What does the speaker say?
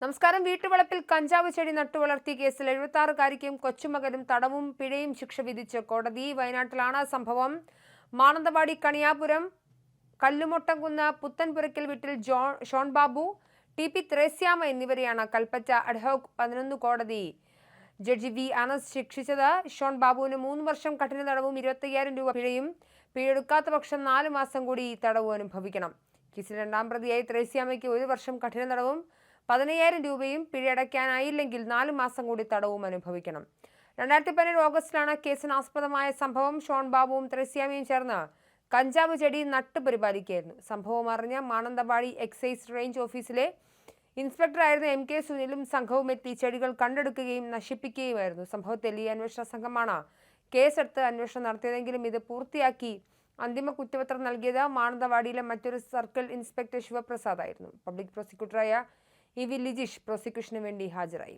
നമസ്കാരം. വീട്ടുവളപ്പിൽ കഞ്ചാവ് ചെടി നട്ടുവളർത്തിയ കേസിൽ 76-കാരിക്കും കൊച്ചുമകനും തടവും പിഴയും ശിക്ഷ വിധിച്ച് കോടതി. വയനാട്ടിലാണ് സംഭവം. മാനന്തവാടി കണിയാപുരം കല്ലുമൊട്ടംകുന്ന് പുത്തൻപുരയ്ക്കൽ വീട്ടിൽ ഷോൺ ബാബു, ടി.പി. ത്രേസ്യാമ്മ എന്നിവരെയാണ് കൽപ്പറ്റ അഡ്ഹോക് 11 കോടതി ജഡ്ജി വി. അനസ് ശിക്ഷിച്ചത്. ഷോൺ ബാബുവിന് 3 വർഷം കഠിന തടവും 25,000 രൂപ പിഴയും, പിഴയെടുക്കാത്ത പക്ഷം 4 മാസം കൂടി തടവും അനുഭവിക്കണം. കേസിൽ 2ാം പ്രതിയായി ത്രേസ്യാമ്മയ്ക്ക് 1 വർഷം കഠിന തടവും 15,000 രൂപയും, പിഴയടയ്ക്കാനായില്ലെങ്കിൽ 4 മാസം കൂടി തടവും അനുഭവിക്കണം. 2017 ഓഗസ്റ്റിലാണ് കേസിനാസ്പദമായ സംഭവം. ഷോൺ ബാബുവും ത്രേസ്യാമ്മയും ചേർന്ന് കഞ്ചാവ് ചെടി നട്ടുപരിപാലിക്കുകയായിരുന്നു. സംഭവം അറിഞ്ഞ മാനന്തവാടി എക്സൈസ് റേഞ്ച് ഓഫീസിലെ ഇൻസ്പെക്ടറായിരുന്ന MK സുനിലും സംഘവും എത്തി ചെടികൾ കണ്ടെടുക്കുകയും നശിപ്പിക്കുകയുമായിരുന്നു. സംഭവത്തിൽ ഈ അന്വേഷണ സംഘമാണ് കേസെടുത്ത് അന്വേഷണം നടത്തിയതെങ്കിലും ഇത് പൂർത്തിയാക്കി അന്തിമ കുറ്റപത്രം നൽകിയത് മാനന്തവാടിയിലെ മറ്റൊരു സർക്കിൾ ഇൻസ്പെക്ടർ ശിവപ്രസാദ് ആയിരുന്നു. പബ്ലിക് പ്രോസിക്യൂട്ടറായ EV ലിജീഷ് പ്രോസിക്യൂഷന് വേണ്ടി ഹാജരായി.